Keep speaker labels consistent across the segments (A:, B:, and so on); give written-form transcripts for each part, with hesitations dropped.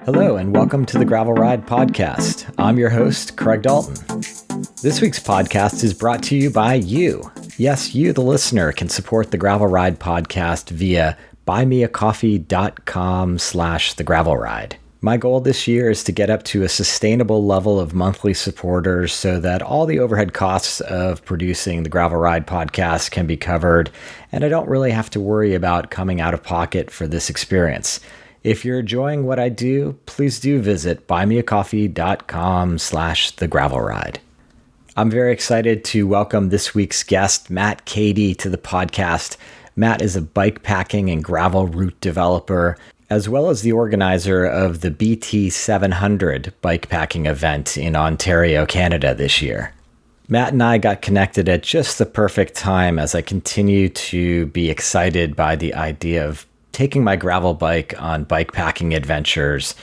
A: Hello, and welcome to the Gravel Ride Podcast. I'm your host, Craig Dalton. This week's podcast is brought to you by you. Yes, you, the listener, can support the Gravel Ride Podcast via buymeacoffee.com/thegravelride. My goal this year is to get up to a sustainable level of monthly supporters so that all the overhead costs of producing the Gravel Ride Podcast can be covered, and I don't really have to worry about coming out of pocket for this experience. If you're enjoying what I do, please do visit buymeacoffee.com/thegravelride. I'm very excited to welcome this week's guest, Matt Kadey, to the podcast. Matt is a bikepacking and gravel route developer, as well as the organizer of the BT 700 bikepacking event in Ontario, Canada this year. Matt and I got connected at just the perfect time as I continue to be excited by the idea of taking my gravel bike on bikepacking adventures,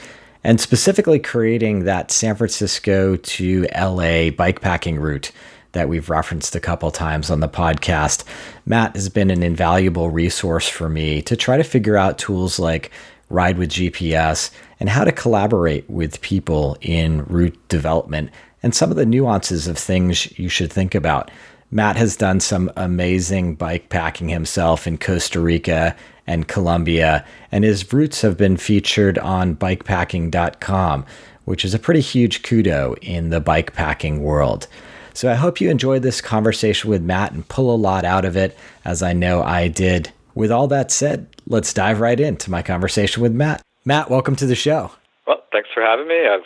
A: and specifically creating that San Francisco to LA bikepacking route that we've referenced a couple times on the podcast. Matt has been an invaluable resource for me to try to figure out tools like Ride with GPS and how to collaborate with people in route development and some of the nuances of things you should think about. Matt has done some amazing bikepacking himself in Costa Rica and Colombia, and his routes have been featured on bikepacking.com, which is a pretty huge kudo in the bikepacking world. So I hope you enjoyed this conversation with Matt and pull a lot out of it, as I know I did. With all that said, let's dive right into my conversation with Matt. Matt, welcome to the show.
B: Well, thanks for having me. I've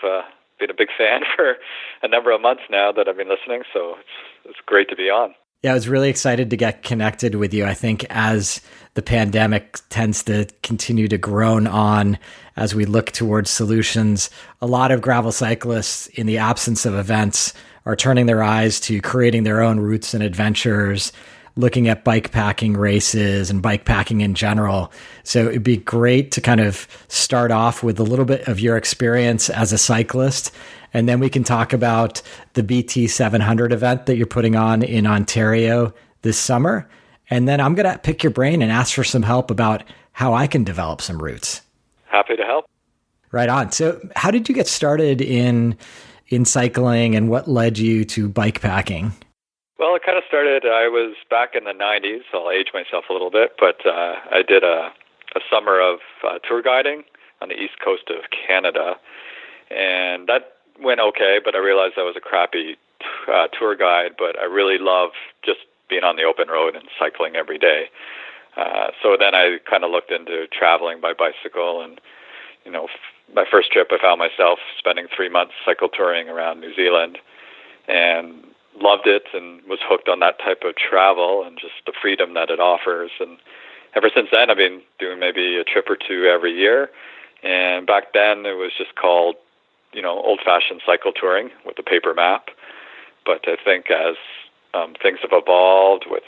B: been a big fan for a number of months now that I've been listening, so it's great to be on.
A: Yeah, I was really excited to get connected with you. I think as the pandemic tends to continue to groan on as we look towards solutions, a lot of gravel cyclists, in the absence of events, are turning their eyes to creating their own routes and adventures, looking at bikepacking races and bikepacking in general. So it'd be great to kind of start off with a little bit of your experience as a cyclist, and then we can talk about the BT 700 event that you're putting on in Ontario this summer. And then I'm going to pick your brain and ask for some help about how I can develop some routes.
B: Happy to help.
A: Right on. So how did you get started in cycling, and what led you to bikepacking?
B: Well, it kind of started, I was back in the 90s, so I'll age myself a little bit, but I did a summer of tour guiding on the east coast of Canada, and that went okay, but I realized I was a crappy tour guide, but I really love just being on the open road and cycling every day. So then I kind of looked into traveling by bicycle, and my first trip I found myself spending 3 months cycle touring around New Zealand, and loved it and was hooked on that type of travel and just the freedom that it offers. And ever since then, I've been doing maybe a trip or two every year. And back then, it was just called, old-fashioned cycle touring with a paper map. But I think as things have evolved with,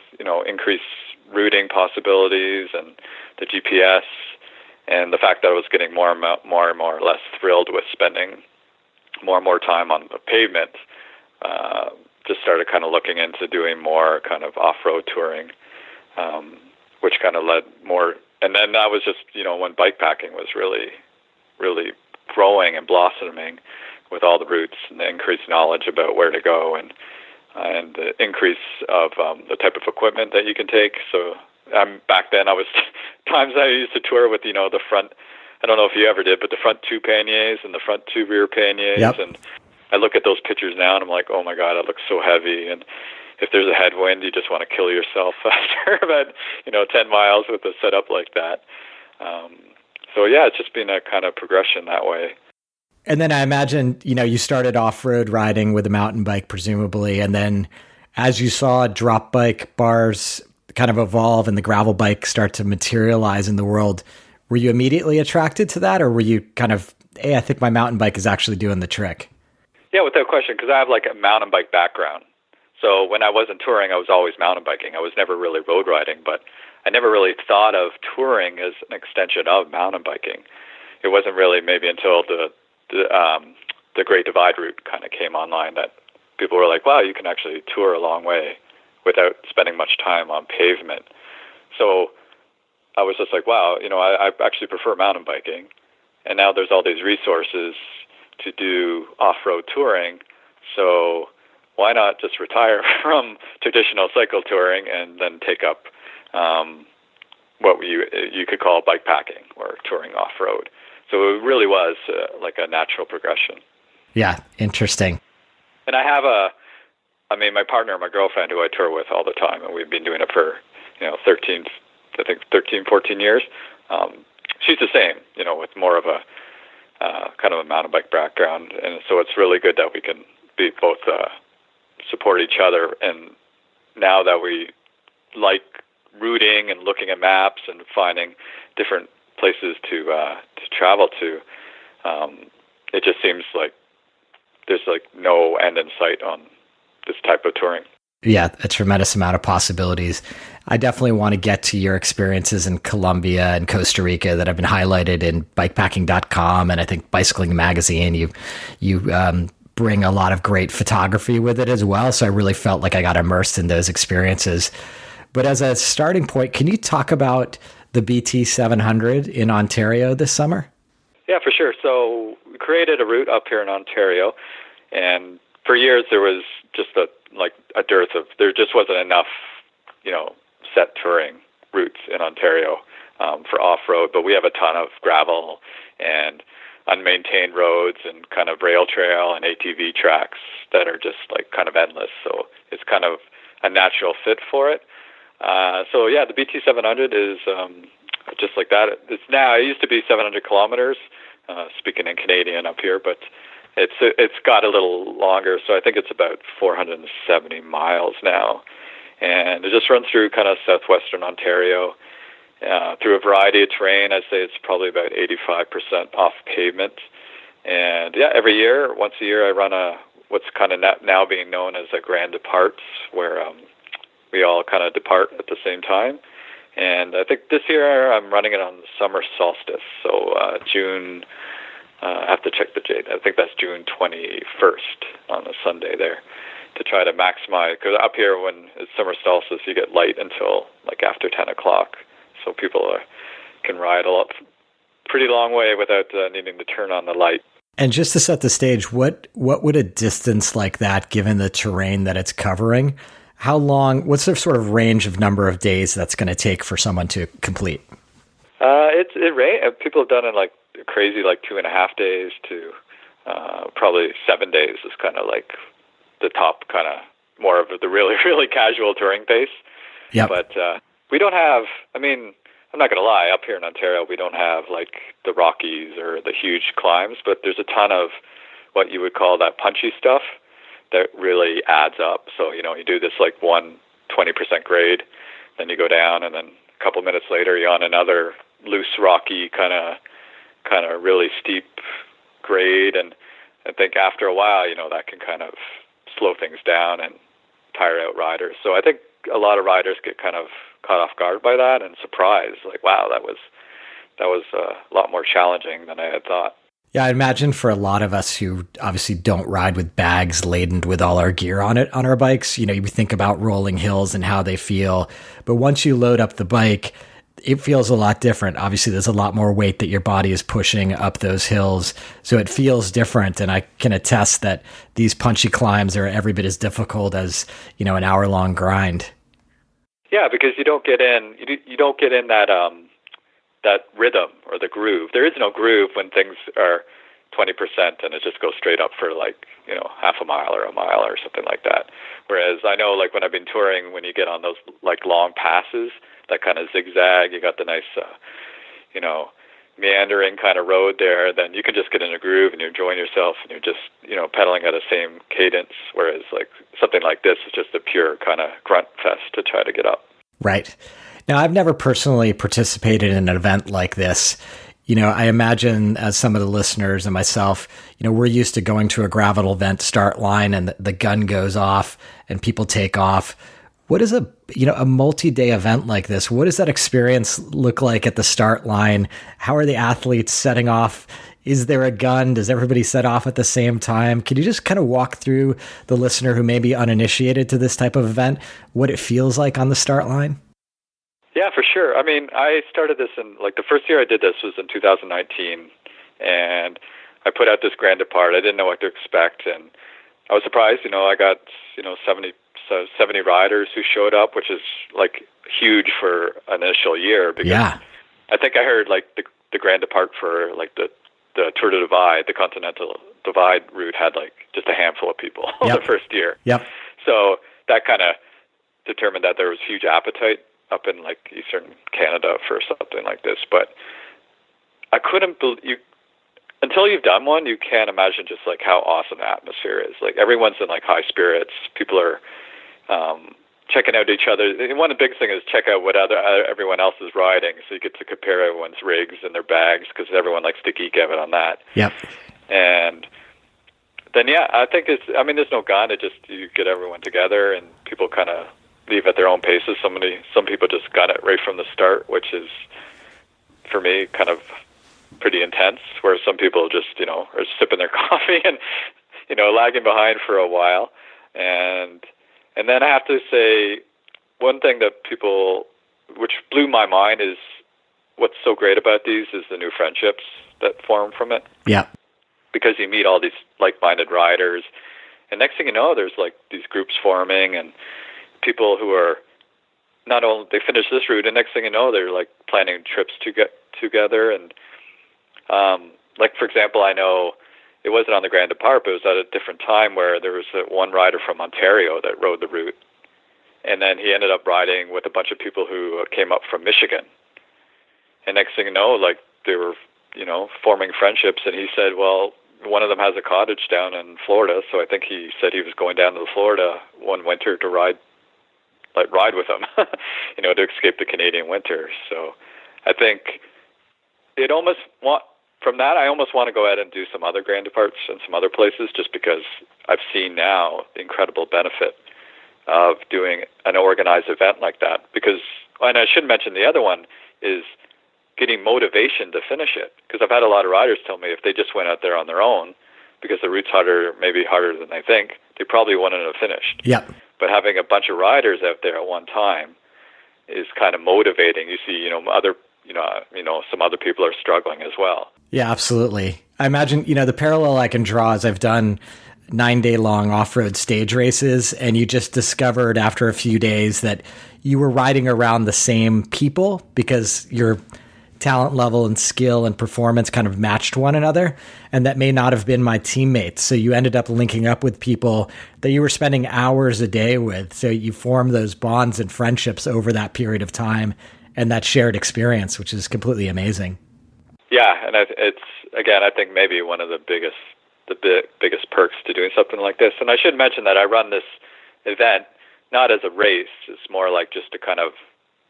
B: increased routing possibilities and the GPS, and the fact that I was getting more and more less thrilled with spending more and more time on the pavement, just started kind of looking into doing more kind of off-road touring, which kind of led more. And then that was just, when bikepacking was really, really growing and blossoming with all the routes and the increased knowledge about where to go and the increase of the type of equipment that you can take. So back then times I used to tour with, the front, I don't know if you ever did, but the front two panniers and the front two rear panniers.
A: Yep.
B: And I look at those pictures now and I'm like, oh my God, it looks so heavy. And if there's a headwind, you just want to kill yourself after about, 10 miles with a setup like that. So yeah, it's just been a kind of progression that way.
A: And then I imagine, you started off-road riding with a mountain bike, presumably. And then as you saw drop bike bars kind of evolve and the gravel bike start to materialize in the world, were you immediately attracted to that? Or were you kind of, hey, I think my mountain bike is actually doing the trick?
B: Yeah, without question, because I have like a mountain bike background. So when I wasn't touring, I was always mountain biking. I was never really road riding, but I never really thought of touring as an extension of mountain biking. It wasn't really maybe until the Great Divide route kind of came online that people were like, wow, you can actually tour a long way without spending much time on pavement. So I was just like, wow, I actually prefer mountain biking. And now there's all these resources to do off-road touring. So why not just retire from traditional cycle touring and then take up what you could call bikepacking or touring off-road. So it really was like a natural progression.
A: Yeah, interesting.
B: And I have my partner, my girlfriend, who I tour with all the time, and we've been doing it for 13, 14 years. She's the same, with more of a kind of a mountain bike background, and so it's really good that we can be both support each other. And now that we like routing and looking at maps and finding different places to travel to, it just seems like there's like no end in sight on this type of touring.
A: Yeah, a tremendous amount of possibilities. I definitely want to get to your experiences in Colombia and Costa Rica that have been highlighted in bikepacking.com, and I think Bicycling Magazine. You bring a lot of great photography with it as well, so I really felt like I got immersed in those experiences. But as a starting point, can you talk about the BT 700 in Ontario this summer?
B: Yeah, for sure. So we created a route up here in Ontario, and for years there was just a dearth of, there just wasn't enough, set touring routes in Ontario for off-road, but we have a ton of gravel and unmaintained roads and kind of rail trail and ATV tracks that are just like kind of endless. So it's kind of a natural fit for it. So yeah, the BT 700 is just like that. It used to be 700 kilometers, speaking in Canadian up here, but it's got a little longer. So I think it's about 470 miles now. And it just runs through kind of southwestern Ontario, through a variety of terrain. I'd say it's probably about 85% off pavement. And yeah, every year, once a year, I run what's kind of now being known as a grand departs, where we all kind of depart at the same time. And I think this year I'm running it on the summer solstice, so June. I have to check the date. I think that's June 21st on a Sunday there, to try to maximize, because up here when it's summer solstice, you get light until like after 10 o'clock. So people can ride pretty long way without needing to turn on the light.
A: And just to set the stage, what would a distance like that, given the terrain that it's covering, what's the sort of range of number of days that's going to take for someone to complete? People have done it like crazy, like 2.5 days to probably 7 days is kind of like the top, kind of more of the really, really casual touring pace. Yeah.
B: But we don't have, I'm not going to lie, up here in Ontario, we don't have like the Rockies or the huge climbs, but there's a ton of what you would call that punchy stuff that really adds up. So, you do this like 20% grade, then you go down, and then a couple minutes later you're on another loose, rocky kind of really steep grade. And I think after a while, that can kind of slow things down and tire out riders. So I think a lot of riders get kind of caught off guard by that and surprised, like, wow, that was a lot more challenging than I had thought.
A: Yeah, I imagine for a lot of us who obviously don't ride with bags laden with all our gear on our bikes, you think about rolling hills and how they feel. But once you load up the bike, it feels a lot different. Obviously, there's a lot more weight that your body is pushing up those hills. So it feels different. And I can attest that these punchy climbs are every bit as difficult as, an hour-long grind.
B: Yeah, because you don't get in that rhythm or the groove. There is no groove when things are 20% and it just goes straight up for like, half a mile or a mile or something like that. Whereas I know, like when I've been touring, when you get on those like long passes, that kind of zigzag, you got the nice, meandering kind of road there, then you can just get in a groove and you're enjoying yourself and you're just, pedaling at the same cadence. Whereas like something like this is just a pure kind of grunt fest to try to get up.
A: Right. Now, I've never personally participated in an event like this. I imagine, as some of the listeners and myself, we're used to going to a gravel event start line and the gun goes off and people take off. What is a multi-day event like this? What does that experience look like at the start line? How are the athletes setting off? Is there a gun? Does everybody set off at the same time? Can you just kind of walk through the listener who may be uninitiated to this type of event, what it feels like on the start line? Yeah,
B: for sure. I started this in, like, the first year I did this was in 2019, And I put out this grand depart. I didn't know what to expect, and I was surprised. I got 70 riders who showed up, which is like huge for an initial year. Because I think I heard like the grand depart for like the Tour de Divide, the Continental Divide route had like just a handful of people the first year.
A: Yep.
B: So that kind of determined that there was huge appetite up in like Eastern Canada for something like this. But I couldn't believe until you've done one, you can't imagine just like how awesome the atmosphere is. Like everyone's in like high spirits. People are checking out each other. And one of the big things is check out what everyone else is riding, so you get to compare everyone's rigs and their bags, because everyone likes to geek out on that.
A: Yep.
B: And then I think there's no gun. It just, you get everyone together and people kind of leave at their own paces. Some people just gun it right from the start, which is for me kind of pretty intense, where some people just are sipping their coffee and lagging behind for a while. And then I have to say, one thing that which blew my mind, is what's so great about these is the new friendships that form from it.
A: Yeah.
B: Because you meet all these like-minded riders, and next thing you know, there's like these groups forming, and people who are not only, they finish this route, and next thing you know, they're like planning trips to get together. And like, for example, I know it wasn't on the Grand Depart, but it was at a different time, where there was one rider from Ontario that rode the route. And then he ended up riding with a bunch of people who came up from Michigan. And next thing you know, like they were, forming friendships. And he said, well, one of them has a cottage down in Florida. So I think he said he was going down to Florida one winter to ride with them, to escape the Canadian winter. So I think from that, I almost want to go ahead and do some other grand departs in some other places, just because I've seen now the incredible benefit of doing an organized event like that. And I should mention the other one is getting motivation to finish it. Because I've had a lot of riders tell me if they just went out there on their own, because the route's maybe harder than they think, they probably wouldn't have finished.
A: Yep.
B: But having a bunch of riders out there at one time is kind of motivating. You see, some other people are struggling as well.
A: Yeah, absolutely. I imagine, the parallel I can draw is I've done 9-day-long off-road stage races, and you just discovered after a few days that you were riding around the same people because your talent level and skill and performance kind of matched one another, and that may not have been my teammates. So you ended up linking up with people that you were spending hours a day with. So you form those bonds and friendships over that period of time and that shared experience, which is completely amazing.
B: Yeah, and it's, again, I think maybe one of the biggest perks to doing something like this. And I should mention that I run this event not as a race. It's more like just a kind of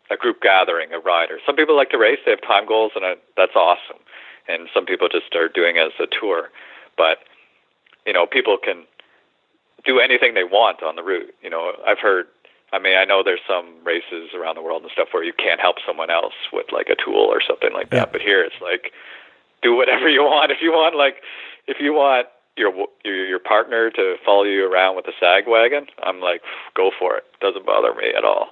B: a group gathering of riders. Some people like to race. They have time goals, and that's awesome. And some people just are doing it as a tour. But, people can do anything they want on the route. I know there's some races around the world and stuff where you can't help someone else with like a tool or something like that. Yeah. But here it's like, do whatever you want. If you want your partner to follow you around with a sag wagon, I'm like, go for it. Doesn't bother me at all.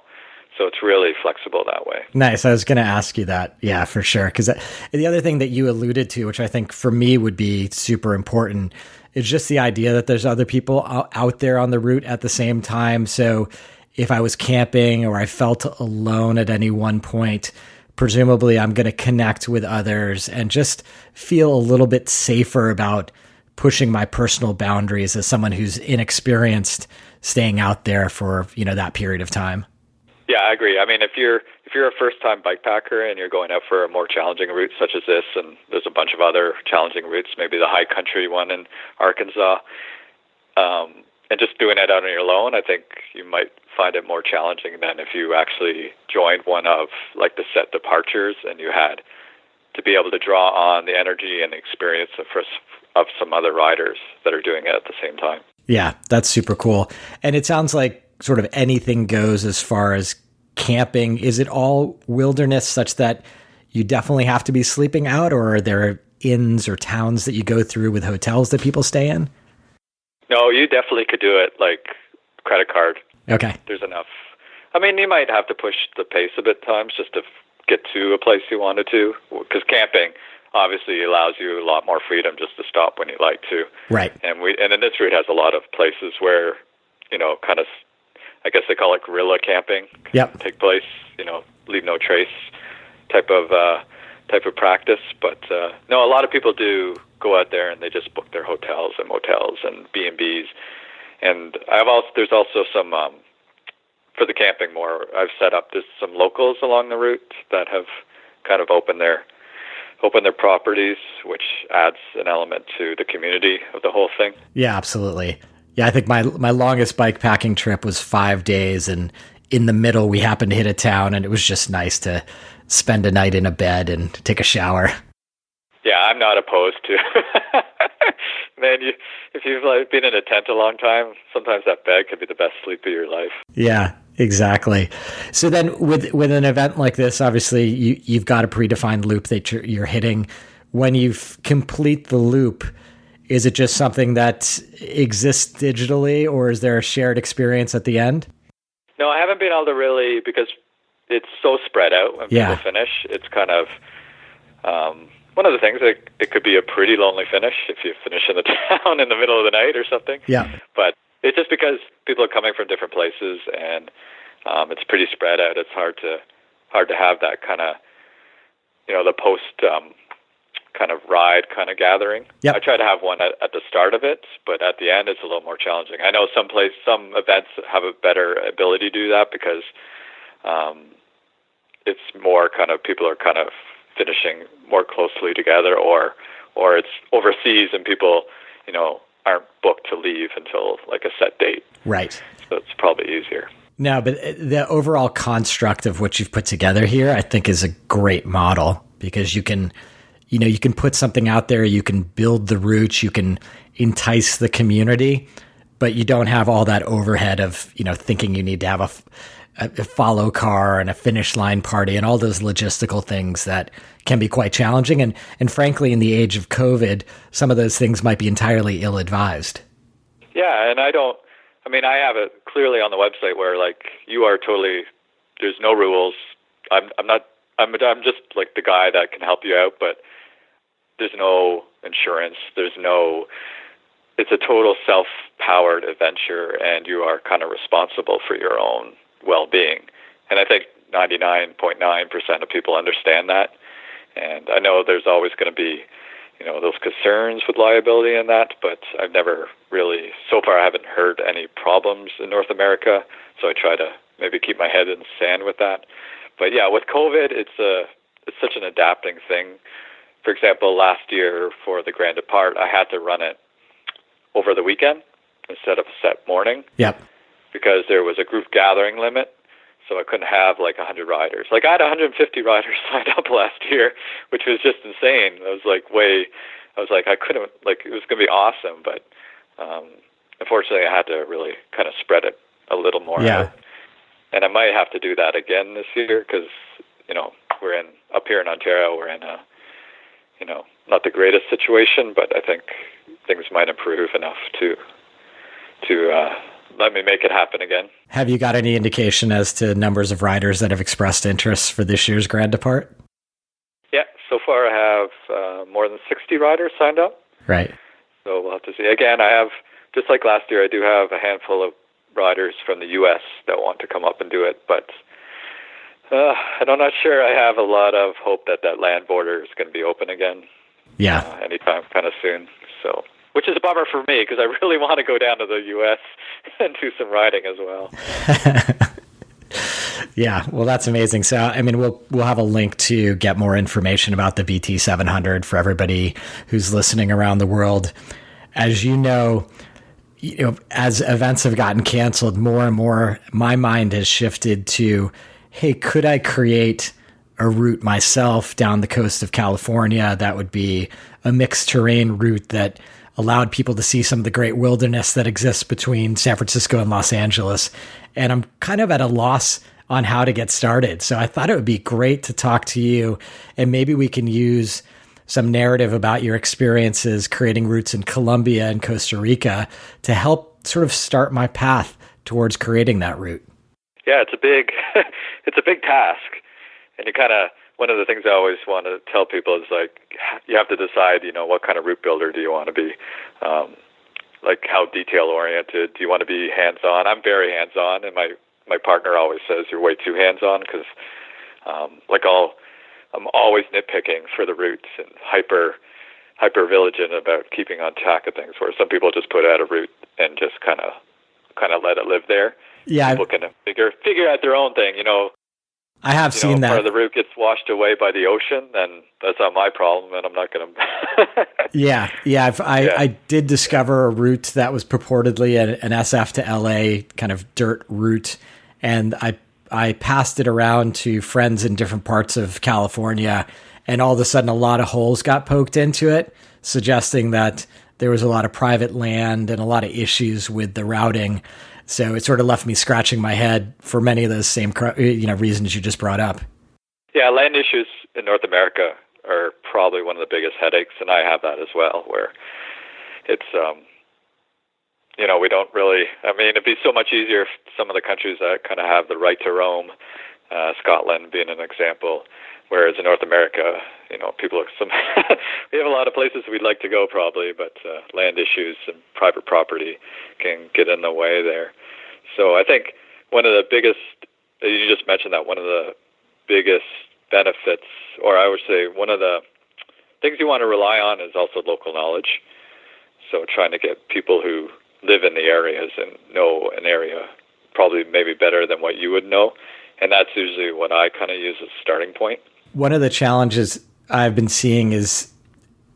B: So it's really flexible that way.
A: Nice. I was going to ask you that. Yeah, for sure. Because the other thing that you alluded to, which I think for me would be super important, is just the idea that there's other people out there on the route at the same time. So if I was camping or I felt alone at any one point, presumably I'm going to connect with others and just feel a little bit safer about pushing my personal boundaries as someone who's inexperienced staying out there for, that period of time.
B: Yeah, I agree. I mean, if you're a first-time bikepacker and you're going out for a more challenging route such as this, and there's a bunch of other challenging routes, maybe the high country one in Arkansas, and just doing it out on your own, I think you might find it more challenging than if you actually joined one of like the set departures and you had to be able to draw on the energy and the experience of some other riders that are doing it at the same time.
A: Yeah, that's super cool. And it sounds like sort of anything goes as far as camping. Is it all wilderness such that you definitely have to be sleeping out, or are there inns or towns that you go through with hotels that people stay in?
B: No, you definitely could do it like credit card.
A: Okay.
B: There's enough. I mean, you might have to push the pace a bit times just to get to a place you wanted to, because camping, obviously allows you a lot more freedom just to stop when you like to.
A: Right.
B: And then this route has a lot of places where, kind of, I guess they call it guerrilla camping.
A: Yep.
B: Take place, leave no trace type of practice. But no, a lot of people do go out there and they just book their hotels and motels and B&Bs. And there's also some for the camping more. I've set up just some locals along the route that have kind of opened their properties, which adds an element to the community of the whole thing.
A: Yeah, absolutely. Yeah, I think my longest bikepacking trip was 5 days, and in the middle we happened to hit a town, and it was just nice to spend a night in a bed and take a shower.
B: Yeah, I'm not opposed to. Man, if you've been in a tent a long time, sometimes that bed could be the best sleep of your life.
A: Yeah, exactly. So then with an event like this, obviously you've got a predefined loop that you're hitting. When you complete the loop, is it just something that exists digitally, or is there a shared experience at the end?
B: No, I haven't been able to really, because it's so spread out when people finish. It's kind of one of the things that it could be a pretty lonely finish if you finish in the town in the middle of the night or something.
A: Yeah.
B: But it's just because people are coming from different places, and it's pretty spread out. It's hard to have that kind of, the post kind of ride kind of gathering.
A: Yep.
B: I try to have one at the start of it, but at the end it's a little more challenging. I know some events have a better ability to do that because it's more kind of, people are kind of finishing more closely together, or it's overseas and people, aren't booked to leave until like a set date.
A: Right.
B: So it's probably easier.
A: No, but the overall construct of what you've put together here, I think, is a great model, because you can put something out there, you can build the routes, you can entice the community, but you don't have all that overhead of, thinking you need to have a follow car and a finish line party and all those logistical things that can be quite challenging. And frankly, in the age of COVID, some of those things might be entirely ill-advised.
B: Yeah, and I have it clearly on the website where you are totally, there's no rules. I'm just like the guy that can help you out, but there's no insurance. It's a total self-powered adventure, and you are kind of responsible for your own well-being. And I think 99.9% of people understand that. And I know there's always going to be, those concerns with liability and that, but I've never really, so far I haven't heard any problems in North America. So I try to maybe keep my head in the sand with that. But yeah, with COVID, it's such an adapting thing. For example, last year for the Grand Depart, I had to run it over the weekend instead of a set morning.
A: Yep.
B: Because there was a group gathering limit, so I couldn't have 100 riders. I had 150 riders signed up last year, which was just insane. I couldn't, it was going to be awesome, but unfortunately I had to really kind of spread it a little more out. And I might have to do that again this year because, we're up here in Ontario, we're in a, not the greatest situation, but I think things might improve enough to let me make it happen again.
A: Have you got any indication as to numbers of riders that have expressed interest for this year's Grand Depart?
B: Yeah, so far I have more than 60 riders signed up.
A: Right.
B: So we'll have to see. Again, I have, just like last year, I do have a handful of riders from the U.S. that want to come up and do it, but I'm not sure I have a lot of hope that land border is going to be open again.
A: Yeah.
B: Anytime kind of soon. So, which is a bummer for me because I really want to go down to the U.S. and do some riding as well.
A: Yeah, well, that's amazing. So, we'll have a link to get more information about the BT 700 for everybody who's listening around the world. As you know, as events have gotten canceled more and more, my mind has shifted to, hey, could I create a route myself down the coast of California that would be a mixed terrain route that allowed people to see some of the great wilderness that exists between San Francisco and Los Angeles. And I'm kind of at a loss on how to get started. So I thought it would be great to talk to you, and maybe we can use some narrative about your experiences creating routes in Colombia and Costa Rica to help sort of start my path towards creating that route.
B: Yeah, it's a big task. And you kind of one of the things I always want to tell people is like, you have to decide, what kind of route builder do you want to be? Like how detail oriented? Do you want to be hands on? I'm very hands on, and my partner always says you're way too hands on because I'm always nitpicking for the routes and hyper vigilant about keeping on track of things. Where some people just put out a route and just kind of let it live there.
A: Yeah,
B: people can figure out their own thing.
A: I have seen that.
B: Part of the route gets washed away by the ocean, then that's not my problem, and I'm not going to.
A: Yeah. I did discover a route that was purportedly an SF to LA kind of dirt route, and I passed it around to friends in different parts of California, and all of a sudden a lot of holes got poked into it, suggesting that there was a lot of private land and a lot of issues with the routing. So it sort of left me scratching my head for many of those same reasons you just brought up. Yeah,
B: land issues in North America are probably one of the biggest headaches, and I have that as well, where it's, we don't really, it'd be so much easier if some of the countries that kind of have the right to roam, Scotland being an example, whereas in North America, people are we have a lot of places we'd like to go probably, but land issues and private property can get in the way there. So I think one of the biggest, you just mentioned that one of the biggest benefits, or I would say one of the things you want to rely on is also local knowledge. So trying to get people who live in the areas and know an area probably maybe better than what you would know. And that's usually what I kind of use as a starting point.
A: One of the challenges I've been seeing is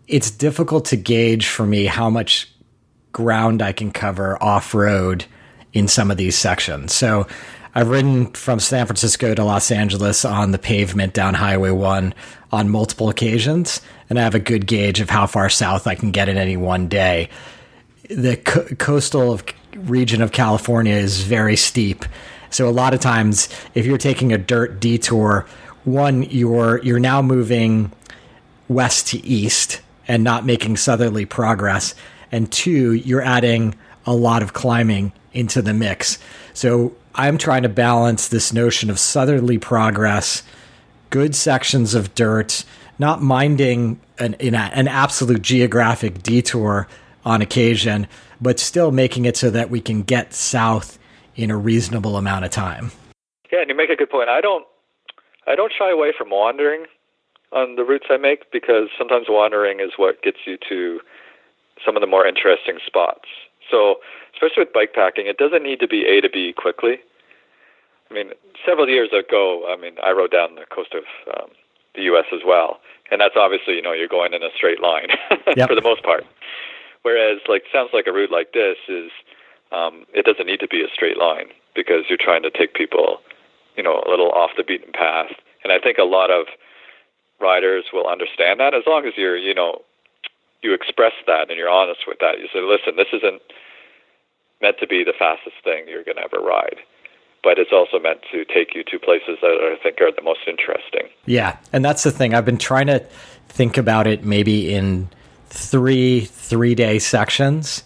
A: it's difficult to gauge for me how much ground I can cover off-road in some of these sections. So I've ridden from San Francisco to Los Angeles on the pavement down Highway 1 on multiple occasions, and I have a good gauge of how far south I can get in any one day. The coastal region of California is very steep. So a lot of times, if you're taking a dirt detour, one, you're now moving west to east and not making southerly progress. And two, you're adding a lot of climbing into the mix. So I'm trying to balance this notion of southerly progress, good sections of dirt, not minding an absolute geographic detour on occasion, but still making it so that we can get south in a reasonable amount of time.
B: Yeah, and you make a good point. I don't shy away from wandering on the routes I make, because sometimes wandering is what gets you to some of the more interesting spots. So, especially with bikepacking, it doesn't need to be A to B quickly. Several years ago, I rode down the coast of the U.S. as well, and that's obviously, you're going in a straight line
A: Yep.
B: for the most part. Whereas, sounds like a route like this is, it doesn't need to be a straight line, because you're trying to take people, a little off the beaten path. And I think a lot of riders will understand that as long as you're, you express that and you're honest with that. You say, listen, this isn't meant to be the fastest thing you're going to ever ride, but it's also meant to take you to places that I think are the most interesting.
A: Yeah, and that's the thing. I've been trying to think about it maybe in three-day sections.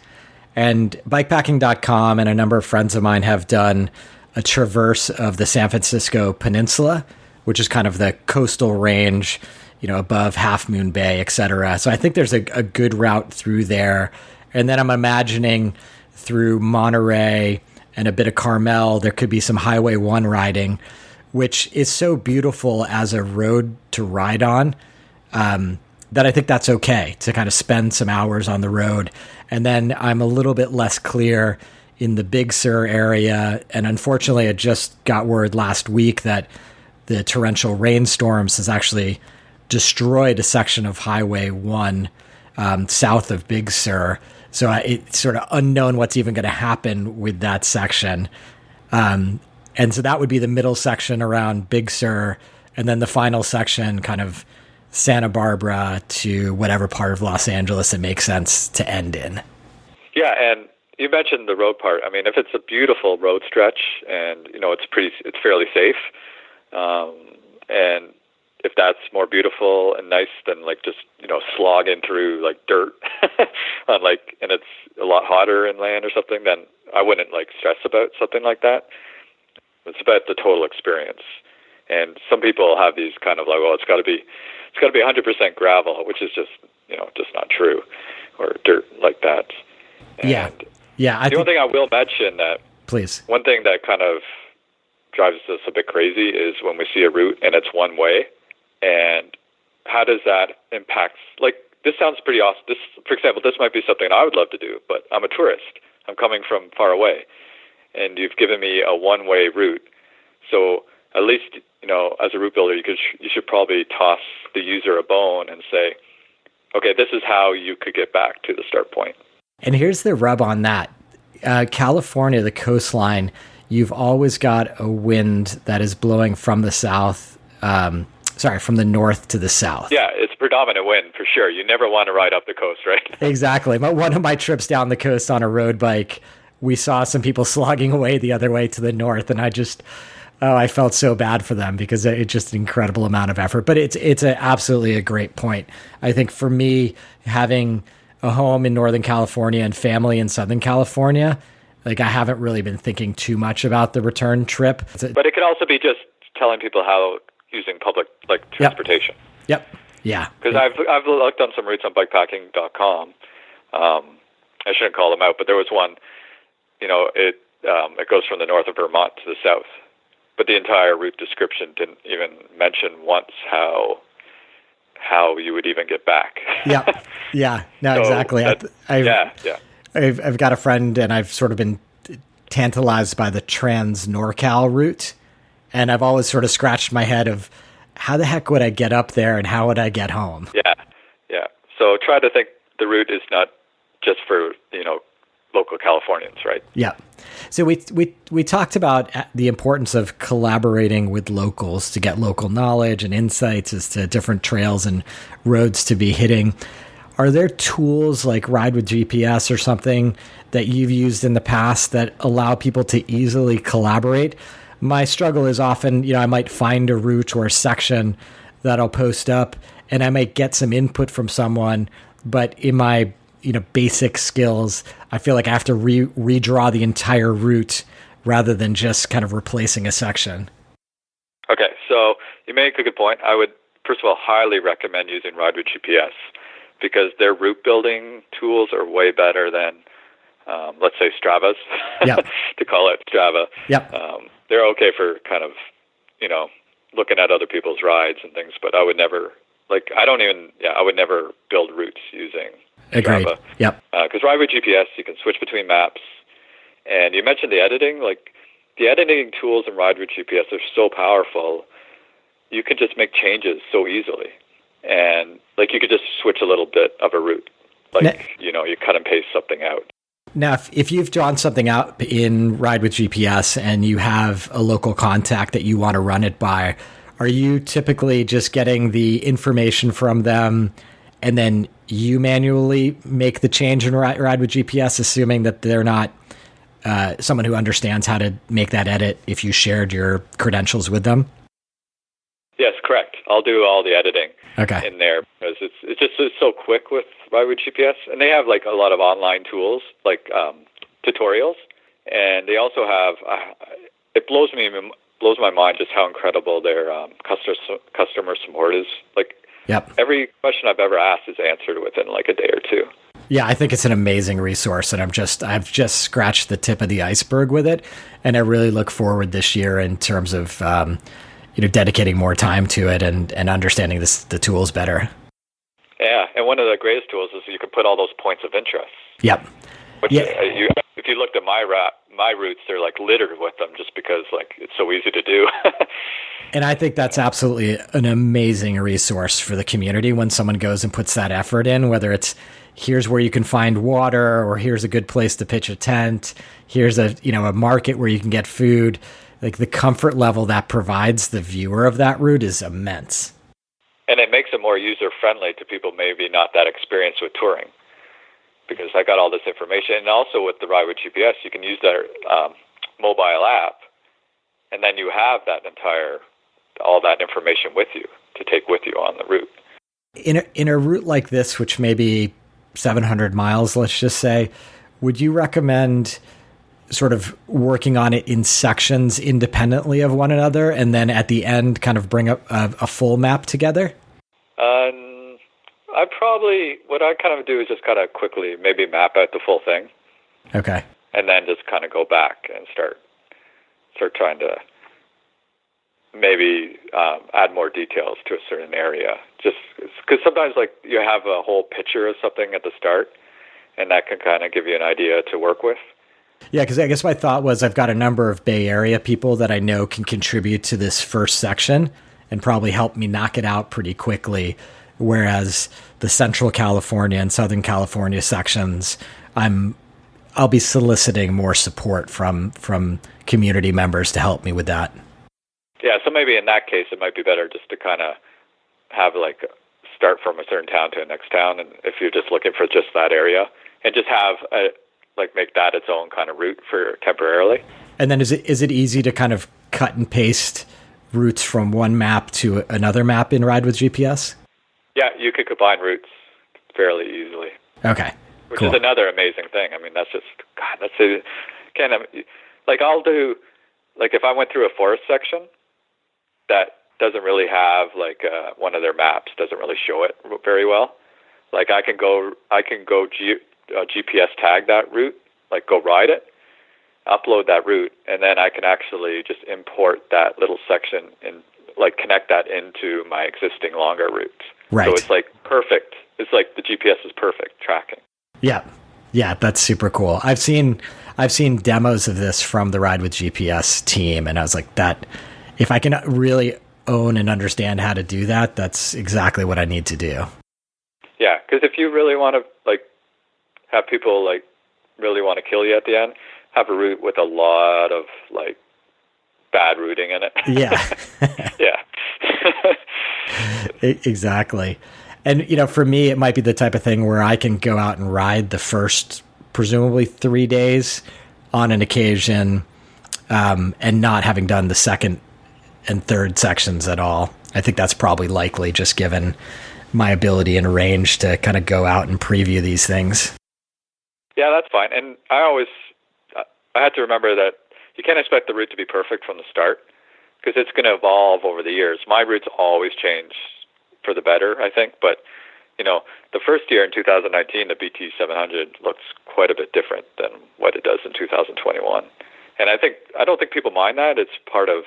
A: And bikepacking.com and a number of friends of mine have done a traverse of the San Francisco Peninsula, which is kind of the coastal range, above Half Moon Bay, et cetera. So I think there's a good route through there. And then I'm imagining through Monterey and a bit of Carmel, there could be some Highway 1 riding, which is so beautiful as a road to ride on, that I think that's okay to kind of spend some hours on the road. And then I'm a little bit less clear in the Big Sur area. And unfortunately, I just got word last week that the torrential rainstorms has actually destroyed a section of Highway 1 south of Big Sur. So it's sort of unknown what's even going to happen with that section. And so that would be the middle section around Big Sur, and then the final section kind of Santa Barbara to whatever part of Los Angeles it makes sense to end in.
B: Yeah, and you mentioned the road part. If it's a beautiful road stretch and, it's fairly safe, and if that's more beautiful and nice than just, slogging through dirt on and it's a lot hotter inland or something, then I wouldn't stress about something like that. It's about the total experience. And some people have these kind of like, well, it's got to be 100% gravel, which is just not true, or dirt like that. And
A: yeah.
B: The only thing I will mention that,
A: please,
B: one thing that kind of drives us a bit crazy is when we see a route and it's one way, and how does that impact? Like, this sounds pretty awesome. This, for example, this might be something I would love to do, but I'm a tourist. I'm coming from far away, and you've given me a one-way route. So at least, as a route builder, you should probably toss the user a bone and say, okay, this is how you could get back to the start point.
A: And here's the rub on that. California, the coastline, you've always got a wind that is blowing from the south, from the north to the south.
B: Yeah, it's predominant wind for sure. You never want to ride up the coast, right?
A: Exactly. But one of my trips down the coast on a road bike, we saw some people slogging away the other way to the north, and I felt so bad for them because it's just an incredible amount of effort. But it's absolutely a great point. I think for me, having a home in Northern California and family in Southern California, like, I haven't really been thinking too much about the return trip.
B: But it could also be just telling people how using public transportation.
A: Yep. Yeah.
B: Because I've looked on some routes on bikepacking.com. I shouldn't call them out, but there was one. It goes from the north of Vermont to the south, but the entire route description didn't even mention once how you would even get back. Yeah. No, so exactly. I've got a friend, and I've sort of been tantalized by the Trans NorCal route, and I've always sort of scratched my head of how the heck would I get up there and how would I get home? Yeah. So try to think the route is not just for, local Californians, right?
A: Yeah. So we talked about the importance of collaborating with locals to get local knowledge and insights as to different trails and roads to be hitting. Are there tools like Ride with GPS or something that you've used in the past that allow people to easily collaborate? My struggle is often, I might find a route or a section that I'll post up, and I might get some input from someone, but in my basic skills, I feel like I have to redraw the entire route rather than just kind of replacing a section.
B: Okay, so you make a good point. I would, first of all, highly recommend using Ride with GPS, because their route building tools are way better than, let's say, Strava's, to call it Strava.
A: Yep.
B: They're okay for kind of, looking at other people's rides and things, but I would never, I would never build routes using
A: Agreed.
B: Strava.
A: Yep.
B: Because Ride with GPS, you can switch between maps. And you mentioned the editing. Like, the editing tools in Ride with GPS are so powerful. You can just make changes so easily. And, you could just switch a little bit of a route. You cut and paste something out.
A: Now, if you've drawn something out in Ride with GPS and you have a local contact that you want to run it by, are you typically just getting the information from them and then you manually make the change in Ride with GPS, assuming that they're not someone who understands how to make that edit if you shared your credentials with them?
B: Yes, correct. I'll do all the editing
A: in
B: there, because it's so quick with Ride with GPS, and they have a lot of online tools like tutorials, and they also have. It blows my mind just how incredible their customer support is. Every question I've ever asked is answered within a day or two.
A: Yeah, I think it's an amazing resource, and I've just scratched the tip of the iceberg with it, and I really look forward this year in terms of dedicating more time to it and understanding the tools better.
B: Yeah, and one of the greatest tools is you can put all those points of interest.
A: Yep.
B: If you looked at my routes, they're littered with them just because it's so easy to do.
A: And I think that's absolutely an amazing resource for the community when someone goes and puts that effort in, whether it's here's where you can find water, or here's a good place to pitch a tent, here's a market where you can get food. The comfort level that provides the viewer of that route is immense.
B: And it makes it more user-friendly to people maybe not that experienced with touring, because I got all this information. And also with the Ride with GPS, you can use their mobile app, and then you have all that information with you to take with you on the route.
A: In a route like this, which may be 700 miles, let's just say, would you recommend sort of working on it in sections independently of one another, and then at the end kind of bring up a full map together?
B: What I kind of do is just kind of quickly maybe map out the full thing.
A: Okay.
B: And then just kind of go back and start trying to maybe add more details to a certain area. Just because sometimes like you have a whole picture of something at the start, and that can kind of give you an idea to work with.
A: Yeah, because I guess my thought was I've got a number of Bay Area people that I know can contribute to this first section and probably help me knock it out pretty quickly. Whereas the Central California and Southern California sections, I'll be soliciting more support from community members to help me with that.
B: Yeah, so maybe in that case, it might be better just to kind of have like start from a certain town to the next town, and if you're just looking for just that area, and just have make that its own kind of route for temporarily. And
A: then is it easy to kind of cut and paste routes from one map to another map in Ride with GPS?
B: Yeah, you could combine routes fairly easily.
A: Okay.
B: Which is another amazing thing. I mean, that's just, God, I'll do, like if I went through a forest section that doesn't really have one of their maps, doesn't really show it very well. Like I can go GPS tag that route, like go ride it, upload that route, and then I can actually just import that little section and like connect that into my existing longer routes.
A: Right.
B: So it's like perfect. It's like the GPS is perfect tracking.
A: Yeah. Yeah, that's super cool. I've seen demos of this from the Ride with GPS team, and I was like, that if I can really own and understand how to do that, that's exactly what I need to do.
B: Yeah, because if you really want to have people really want to kill you at the end, have a route with a lot of bad routing in it.
A: Yeah.
B: Yeah.
A: Exactly. And, for me, it might be the type of thing where I can go out and ride the first, presumably 3 days on an occasion, and not having done the second and third sections at all. I think that's probably likely, just given my ability and range to kind of go out and preview these things.
B: Yeah, that's fine. And I had to remember that you can't expect the route to be perfect from the start, because it's going to evolve over the years. My routes always change for the better, I think. But, the first year in 2019, the BT 700 looks quite a bit different than what it does in 2021. And I don't think people mind that. It's part of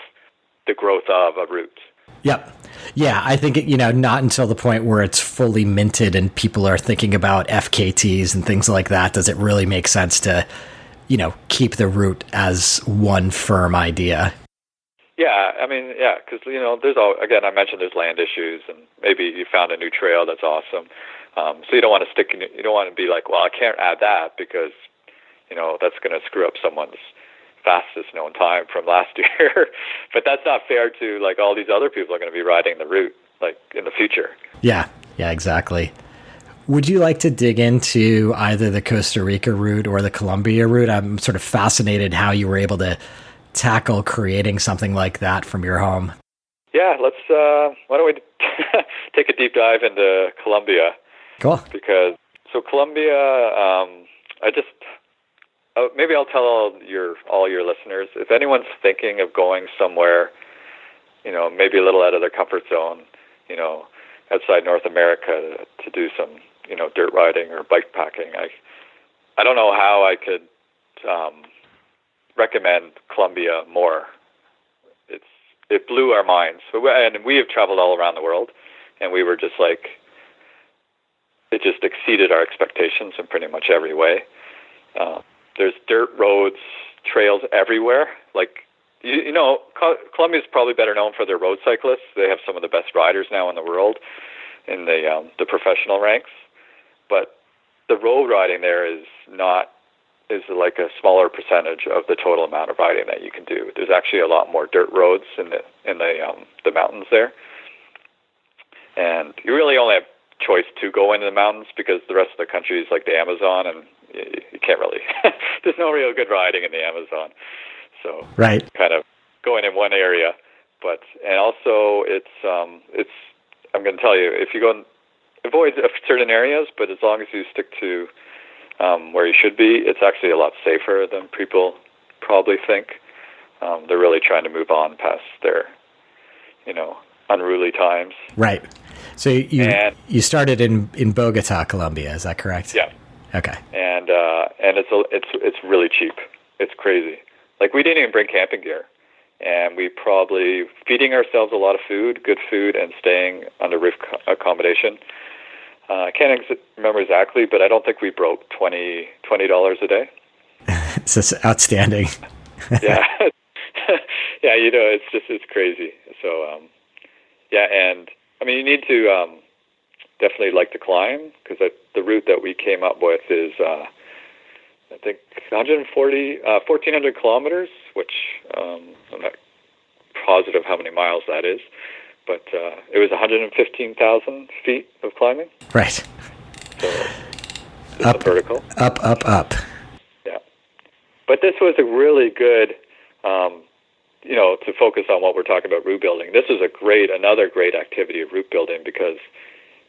B: the growth of a route.
A: Yep. Yeah, I think, not until the point where it's fully minted and people are thinking about FKTs and things like that, does it really make sense to, keep the route as one firm idea.
B: Yeah, I mean, because, I mentioned there's land issues, and maybe you found a new trail that's awesome. So you don't want to be like, well, I can't add that because, that's going to screw up someone's fastest known time from last year. But that's not fair to, all these other people are going to be riding the route, in the future.
A: Yeah, exactly. Would you like to dig into either the Costa Rica route or the Colombia route? I'm sort of fascinated how you were able to tackle creating something like that from your home.
B: Yeah, let's, why don't we take a deep dive into Colombia?
A: Cool.
B: Because, Colombia, maybe I'll tell all your listeners, if anyone's thinking of going somewhere, maybe a little out of their comfort zone, outside North America to do some, dirt riding or bikepacking, I don't know how I could recommend Colombia more. It blew our minds. And we have traveled all around the world, and we were just it just exceeded our expectations in pretty much every way. There's dirt roads, trails everywhere. Colombia's probably better known for their road cyclists. They have some of the best riders now in the world in the professional ranks. But the road riding there is like a smaller percentage of the total amount of riding that you can do. There's actually a lot more dirt roads in the mountains there. And you really only have choice to go into the mountains, because the rest of the country is like the Amazon, and you can't really, there's no real good riding in the Amazon. So
A: right.
B: Kind of going in one area, and also it's I'm going to tell you, if you go avoid certain areas, but as long as you stick to where you should be, it's actually a lot safer than people probably think. They're really trying to move on past their, unruly times.
A: Right. So you started in Bogota, Colombia. Is that correct?
B: Yeah.
A: Okay.
B: And it's really cheap. It's crazy. Like, we didn't even bring camping gear, and we probably feeding ourselves a lot of food, good food, and staying under roof accommodation. I can't remember exactly, but I don't think we broke $20 a day.
A: It's just outstanding.
B: Yeah. Yeah, it's crazy. So, and I mean, you need to definitely like to climb, because the route that we came up with is, I think, 1,400 kilometers, which I'm not positive how many miles that is, but it was 115,000 feet of climbing.
A: Right.
B: So up, vertical.
A: Up.
B: Yeah. But this was a really good, to focus on what we're talking about, route building. This is another great activity of route building, because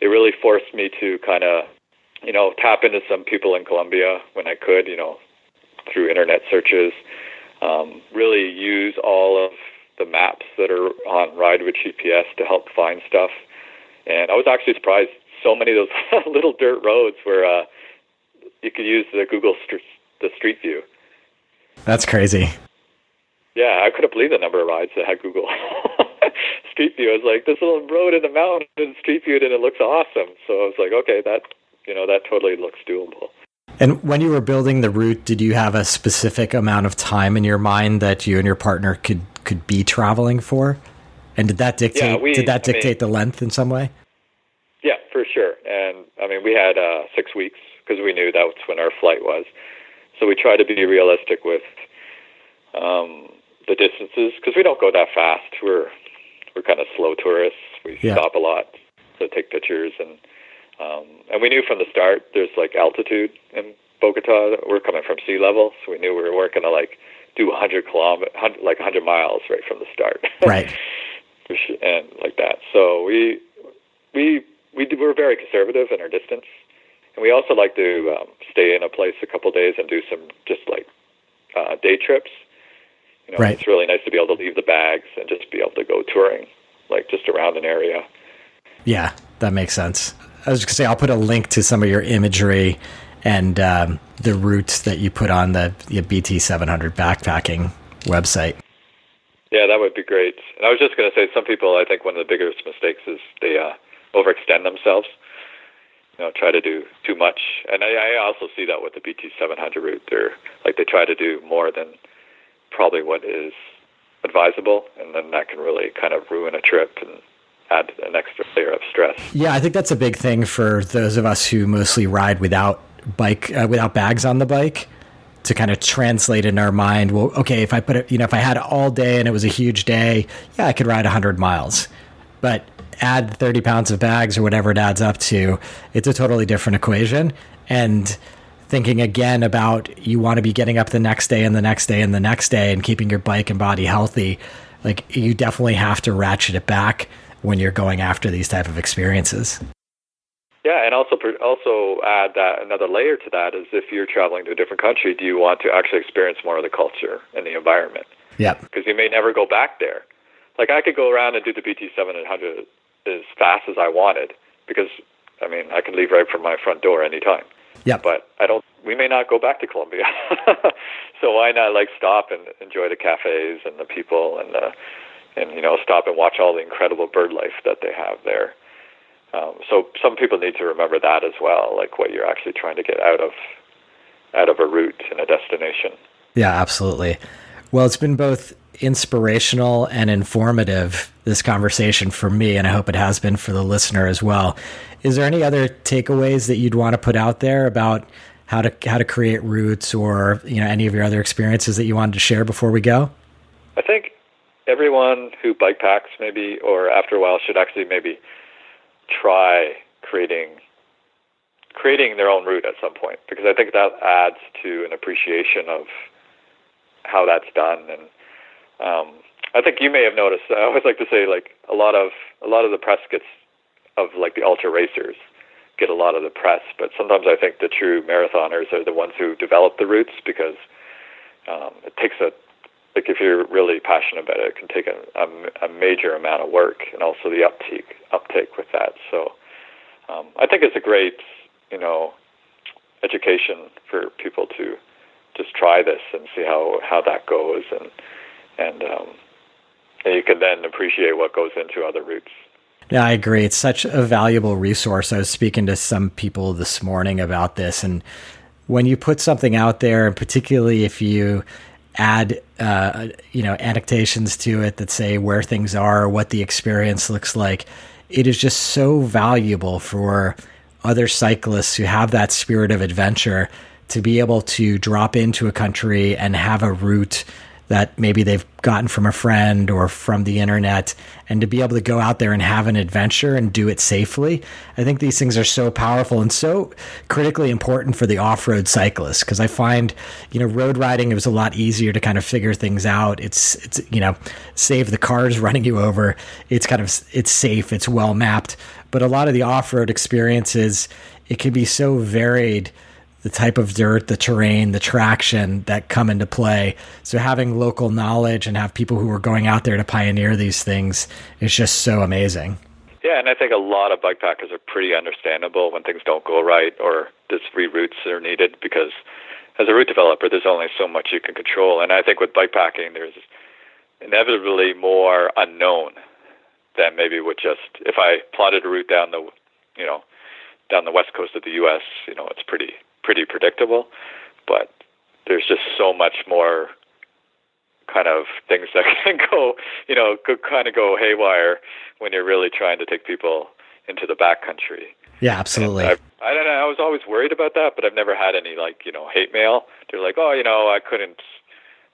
B: it really forced me to kind of, tap into some people in Colombia when I could, through internet searches, really use all of the maps that are on Ride with GPS to help find stuff. And I was actually surprised so many of those little dirt roads where you could use the the Street View.
A: That's crazy.
B: Yeah, I couldn't believe the number of rides that had Google Street View. I was like, this little road in the mountain in Street View, and it looks awesome. So I was like, okay, that totally looks doable.
A: And when you were building the route, did you have a specific amount of time in your mind that you and your partner could be traveling for? And did that dictate the length in some way?
B: Yeah, for sure. And I mean, we had 6 weeks, because we knew that's when our flight was. So we tried to be realistic with the distances, because we don't go that fast. We're kind of slow tourists. We stop a lot to take pictures, and we knew from the start there's like altitude in Bogota. We're coming from sea level, so we knew we weren't going to do 100 miles right from the start.
A: Right.
B: And like that. So we were very conservative in our distance, and we also like to stay in a place a couple of days and do some just day trips.
A: Right.
B: It's really nice to be able to leave the bags and just be able to go touring, just around an area.
A: Yeah, that makes sense. I was just going to say, I'll put a link to some of your imagery and the routes that you put on the BT 700 backpacking website.
B: Yeah, that would be great. And I was just going to say, some people, I think one of the biggest mistakes is they overextend themselves, try to do too much. And I also see that with the BT 700 route. They try to do more than probably what is advisable, and then that can really kind of ruin a trip and add an extra layer of stress.
A: Yeah, I think that's a big thing for those of us who mostly ride without bags on the bike, to kind of translate in our mind. Well, okay, if I put it, if I had it all day and it was a huge day, yeah, I could ride 100 miles, but add 30 pounds of bags or whatever it adds up to, it's a totally different equation. And thinking again about, you want to be getting up the next day and the next day and the next day and keeping your bike and body healthy. You definitely have to ratchet it back when you're going after these type of experiences.
B: Yeah, and also add that another layer to that is, if you're traveling to a different country, do you want to actually experience more of the culture and the environment?
A: Yep.
B: Because you may never go back there. I could go around and do the BT 700 as fast as I wanted, because I could leave right from my front door anytime.
A: Yeah.
B: But we may not go back to Colombia. So why not stop and enjoy the cafes and the people and stop and watch all the incredible bird life that they have there. So some people need to remember that as well, what you're actually trying to get out of a route and a destination.
A: Yeah, absolutely. Well, it's been both inspirational and informative, this conversation, for me, and I hope it has been for the listener as well. Is there any other takeaways that you'd want to put out there about how to create routes, or any of your other experiences that you wanted to share before we go?
B: I think everyone who bike packs, maybe, or after a while, should actually maybe try creating their own route at some point, because I think that adds to an appreciation of how that's done. And I think you may have noticed, I always like to say, a lot of the press gets, of the ultra racers get a lot of the press, but sometimes I think the true marathoners are the ones who develop the routes, because it takes like if you're really passionate about it, it can take a major amount of work, and also the uptake with that. So I think it's a great, education for people to just try this and see how that goes, and you can then appreciate what goes into other routes.
A: Yeah, I agree. It's such a valuable resource. I was speaking to some people this morning about this, and when you put something out there, and particularly if you add, annotations to it that say where things are, or what the experience looks like, it is just so valuable for other cyclists who have that spirit of adventure to be able to drop into a country and have a route that maybe they've gotten from a friend or from the internet, and to be able to go out there and have an adventure and do it safely. I think these things are so powerful and so critically important for the off-road cyclist, because I find, road riding, it was a lot easier to kind of figure things out. It's save the cars running you over. It's safe, it's well mapped. But a lot of the off-road experiences, it can be so varied, the type of dirt, the terrain, the traction that come into play. So having local knowledge and have people who are going out there to pioneer these things is just so amazing.
B: Yeah, and I think a lot of bikepackers are pretty understandable when things don't go right or just reroutes are needed, because as a route developer, there's only so much you can control. And I think with bikepacking, there's inevitably more unknown than maybe with just, if I plotted a route down the west coast of the U.S., it's pretty predictable, but there's just so much more kind of things that can go, could kind of go haywire when you're really trying to take people into the backcountry.
A: Yeah, absolutely.
B: I don't know. I was always worried about that, but I've never had any hate mail. They're like, I couldn't.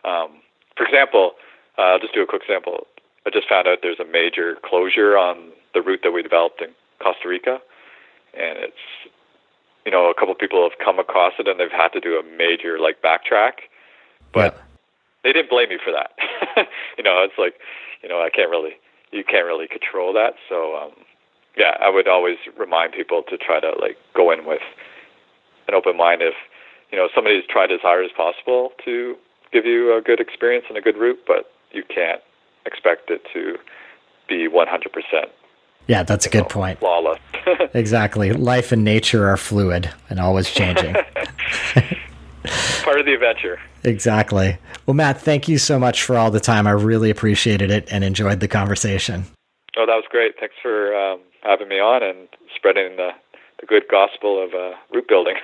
B: For example, I'll just do a quick example. I just found out there's a major closure on the route that we developed in Costa Rica, and it's, a couple of people have come across it and they've had to do a major backtrack, but they didn't blame me for that. It's like, you can't really control that. So, I would always remind people to try to go in with an open mind. If, somebody's tried as hard as possible to give you a good experience and a good route, but you can't expect it to be 100%.
A: Yeah, that's a good point.
B: Flawless.
A: Exactly. Life and nature are fluid and always changing.
B: Part of the adventure.
A: Exactly. Well, Matt, thank you so much for all the time. I really appreciated it and enjoyed the conversation.
B: Oh, that was great. Thanks for having me on and spreading the good gospel of route building.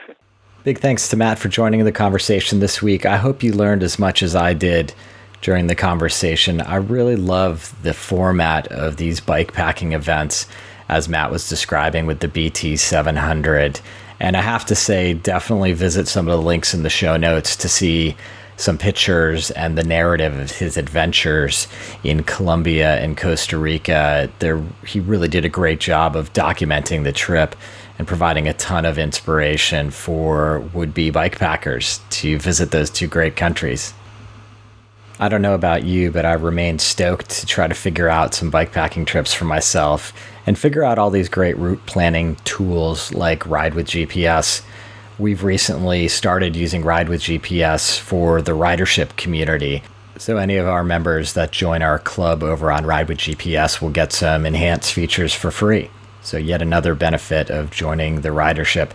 A: Big thanks to Matt for joining the conversation this week. I hope you learned as much as I did during the conversation. I really love the format of these bikepacking events, as Matt was describing with the BT 700. And I have to say, definitely visit some of the links in the show notes to see some pictures and the narrative of his adventures in Colombia and Costa Rica. He really did a great job of documenting the trip and providing a ton of inspiration for would-be bikepackers to visit those two great countries. I don't know about you, but I remain stoked to try to figure out some bikepacking trips for myself and figure out all these great route planning tools like Ride with GPS. We've recently started using Ride with GPS for the Ridership community. So any of our members that join our club over on Ride with GPS will get some enhanced features for free. So yet another benefit of joining the Ridership.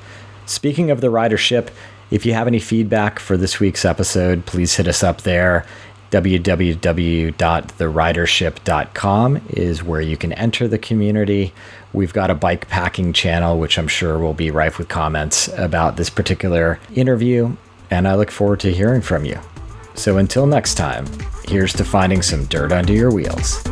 A: Speaking of the Ridership, if you have any feedback for this week's episode, please hit us up there. www.theridership.com is where you can enter the community. We've got a bikepacking channel, which I'm sure will be rife with comments about this particular interview, and I look forward to hearing from you. So until next time, here's to finding some dirt under your wheels.